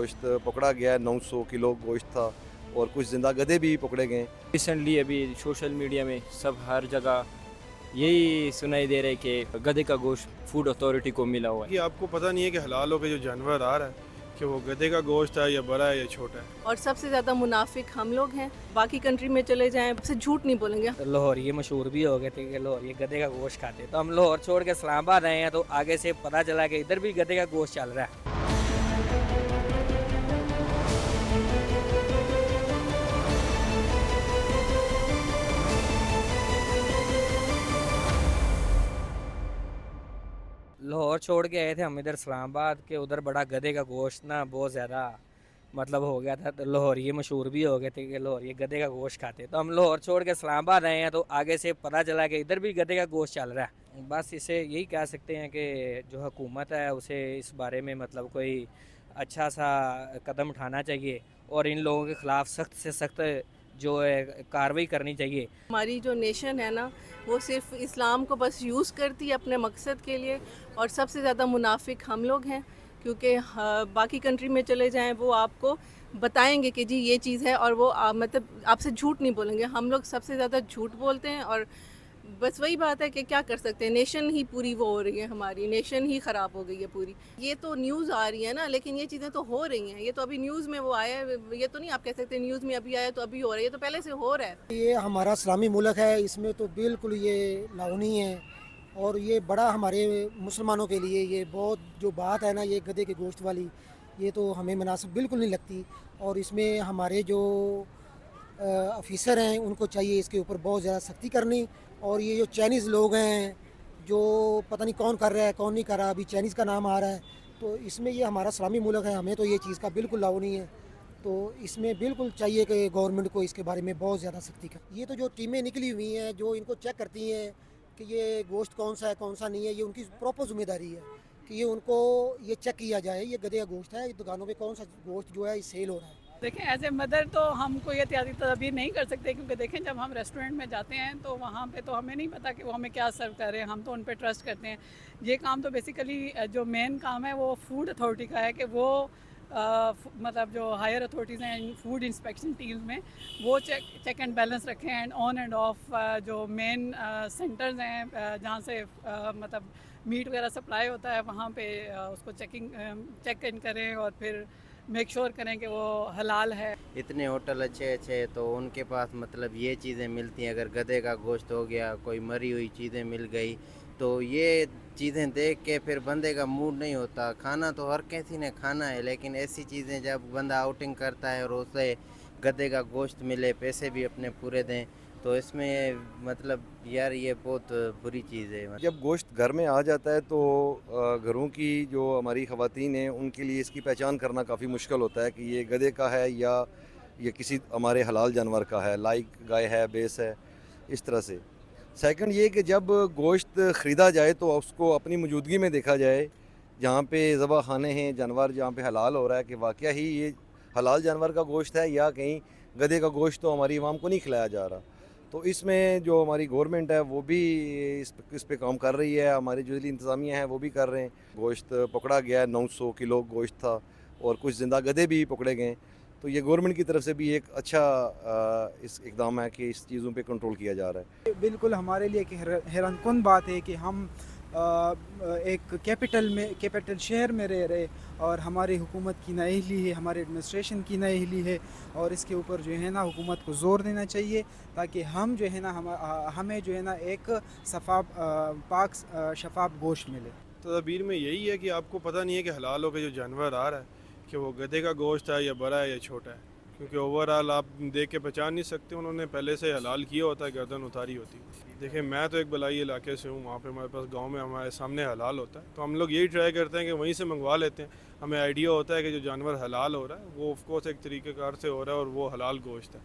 गोश्त पकड़ा गया है, 900 किलो गोश्त था और कुछ ज़िंदा गधे भी पकड़े गए। रिसेंटली अभी सोशल मीडिया में सब हर जगह यही सुनाई दे रहा है कि गधे का गोश्त फूड अथॉरिटी को मिला हुआ है। कि आपको पता नहीं है कि हलाल हो के जो जानवर आ रहा है कि वो गधे का गोश्त है या बड़ा है या छोटा है। और सबसे ज़्यादा मुनाफिक हम लोग हैं। बाकी कंट्री में चले जाएं, से झूठ नहीं बोलेंगे। लाहौर ये मशहूर भी हो गए थे कि लाहौर ये गधे का गोश्त खाते हैं। तो हम लाहौर छोड़ के इस्लामाबाद आए हैं तो आगे से पता चला कि इधर भी गधे का गोश्त चल रहा है। लाहौर छोड़ के आए थे हम इधर इस्लामाबाद के, उधर बड़ा गधे का गोश्त ना बहुत ज़्यादा मतलब हो गया था। तो लाहौर ये मशहूर भी हो गए थे कि लाहौर ये गधे का गोश्त खाते हैं। तो हम लाहौर छोड़ के इस्लामाबाद आए हैं तो आगे से पता चला कि इधर भी गधे का गोश्त चल रहा है। बस इसे यही कह सकते हैं कि जो हुकूमत है उसे इस बारे में मतलब कोई अच्छा सा कदम उठाना चाहिए और इन लोगों के ख़िलाफ़ सख्त से सख्त जो है कार्रवाई करनी चाहिए। हमारी जो नेशन है ना, वो सिर्फ इस्लाम को बस यूज़ करती है अपने मकसद के लिए। और सबसे ज़्यादा मुनाफिक हम लोग हैं, क्योंकि बाकी कंट्री में चले जाएं वो आपको बताएंगे कि जी ये चीज़ है, और वो मतलब आपसे झूठ नहीं बोलेंगे। हम लोग सबसे ज़्यादा झूठ बोलते हैं। और बस वही बात है कि क्या कर सकते हैं, नेशन ही पूरी वो हो रही है, हमारी नेशन ही ख़राब हो गई है पूरी। ये तो न्यूज़ आ रही है ना, लेकिन ये चीज़ें तो हो रही हैं। ये तो अभी न्यूज़ में वो आया है, ये तो नहीं आप कह सकते न्यूज़ में अभी आया तो अभी हो रहा है। ये तो पहले से हो रहा है। ये हमारा इस्लामी मुल्क है, इसमें तो बिल्कुल ये लाउनी है। और ये बड़ा हमारे मुसलमानों के लिए ये बहुत जो बात है ना, ये गधे के गोश्त वाली, ये तो हमें मुनासिब बिल्कुल नहीं लगती। और इसमें हमारे जो ऑफिसर हैं उनको चाहिए इसके ऊपर बहुत ज़्यादा सख्ती करनी। और ये जो चाइनीज़ लोग हैं जो पता नहीं कौन कर रहा है कौन नहीं कर रहा, अभी चाइनीज़ का नाम आ रहा है, तो इसमें ये हमारा इस्लामी मुल्क है, हमें तो ये चीज़ का बिल्कुल लाभ नहीं है। तो इसमें बिल्कुल चाहिए कि गवर्नमेंट को इसके बारे में बहुत ज़्यादा सख्ती कर। ये तो जो टीमें निकली हुई हैं जो इनको चेक करती हैं कि ये गोश्त कौन सा है कौन सा नहीं है, ये उनकी प्रॉपर जिम्मेदारी है कि ये उनको ये चेक किया जाए ये गधे का गोश्त है, दुकानों पे कौन सा गोश्त जो है सेल हो रहा है। देखें, एज ए मदर तो हम कोई एहतियाती तदबीर नहीं कर सकते, क्योंकि देखें जब हम रेस्टोरेंट में जाते हैं तो वहाँ पे तो हमें नहीं पता कि वो हमें क्या सर्व कर रहे हैं। हम तो उन पे ट्रस्ट करते हैं। ये काम तो बेसिकली जो मेन काम है वो फूड अथॉरिटी का है कि वो मतलब जो हायर अथॉरिटीज़ हैं फूड इंस्पेक्शन टीम्स में, वो चेक एंड बैलेंस रखें एंड ऑन एंड ऑफ जो मेन सेंटर्स हैं जहाँ से मतलब मीट वगैरह सप्लाई होता है, वहाँ पे उसको चेक इन करें और फिर मेक श्योर करें कि वो हलाल है। इतने होटल अच्छे अच्छे तो उनके पास मतलब ये चीज़ें मिलती हैं। अगर गधे का गोश्त हो गया, कोई मरी हुई चीज़ें मिल गई, तो ये चीज़ें देख के फिर बंदे का मूड नहीं होता। खाना तो हर किसी ने खाना है, लेकिन ऐसी चीज़ें जब बंदा आउटिंग करता है और उसे गधे का गोश्त मिले, पैसे भी अपने पूरे दें, तो इसमें मतलब यार ये बहुत बुरी चीज़ है। जब गोश्त घर में आ जाता है तो घरों की जो हमारी ख़वातीन हैं उनके लिए इसकी पहचान करना काफ़ी मुश्किल होता है कि ये गधे का है या ये किसी हमारे हलाल जानवर का है, लाइक गाय है, भैंस है, इस तरह से। सेकंड ये कि जब गोश्त ख़रीदा जाए तो उसको अपनी मौजूदगी में देखा जाए, जहाँ पे ज़बह खाने हैं जानवर, जहाँ पे हलाल हो रहा है कि वाकया ही ये हलाल जानवर का गोश्त है या कहीं गधे का गोश्त तो हमारी आवाम को नहीं खिलाया जा रहा। तो इसमें जो हमारी गवर्नमेंट है वो भी इस पे काम कर रही है, हमारी जो ज़िली इंतज़ामिया है वो भी कर रहे हैं। गोश्त पकड़ा गया है, 900 किलो गोश्त था और कुछ ज़िंदा गधे भी पकड़े गए। तो ये गवर्नमेंट की तरफ से भी एक अच्छा इस इक़दाम है कि इस चीज़ों पे कंट्रोल किया जा रहा है। बिल्कुल हमारे लिए एक हैरानकुन बात है कि हम एक कैपिटल शहर में रह रहे और हमारी हुकूमत की नाअहली है, हमारे एडमिनिस्ट्रेशन की नाअहली है। और इसके ऊपर जो है ना हुकूमत को ज़ोर देना चाहिए ताकि हम जो है ना हमें जो है ना एक शफाफ गोश्त मिले। तदबीर में यही है कि आपको पता नहीं है कि हलाल हो के जो जानवर आ रहा है कि वो गधे का गोश्त है या बड़ा है या छोटा है, क्योंकि ओवरऑल आप देख के पहचान नहीं सकते। उन्होंने पहले से हलाल किया होता है, गर्दन उतारी होती है। देखिए, मैं तो एक बलाई इलाके से हूँ, वहाँ पे हमारे पास गांव में हमारे सामने हलाल होता है, तो हम लोग यही ट्राई करते हैं कि वहीं से मंगवा लेते हैं। हमें आइडिया होता है कि जो जानवर हलाल हो रहा है वो ऑफकोर्स एक तरीक़ेकार से हो रहा है और वो हलाल गोश्त है।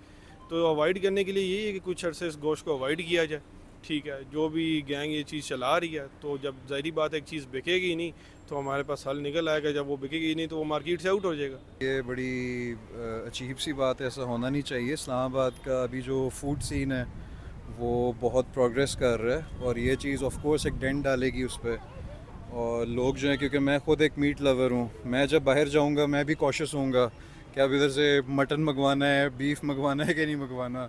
तो अवॉइड करने के लिए यही है कि कुछ अर्से इस गोश्त को अवॉइड किया जाए। ठीक है, जो भी गैंग ये चीज़ चला रही है, तो जब ज़ाहिरी बात एक चीज़ बिकेगी नहीं तो हमारे पास हल निकल आएगा। जब वो बिकेगी नहीं तो वो मार्केट से आउट हो जाएगा। ये बड़ी अजीब सी बात है, ऐसा होना नहीं चाहिए। इस्लामाबाद का अभी जो फूड सीन है वो बहुत प्रोग्रेस कर रहा है और ये चीज़ ऑफ कोर्स एक डेंट डालेगी उस पर। اور لوگ جو ہیں، کیونکہ میں خود ایک میٹ لور ہوں، میں جب باہر جاؤں گا میں بھی کوشش ہوں گا کہ اب ادھر سے مٹن منگوانا ہے، بیف منگوانا ہے کہ نہیں منگوانا.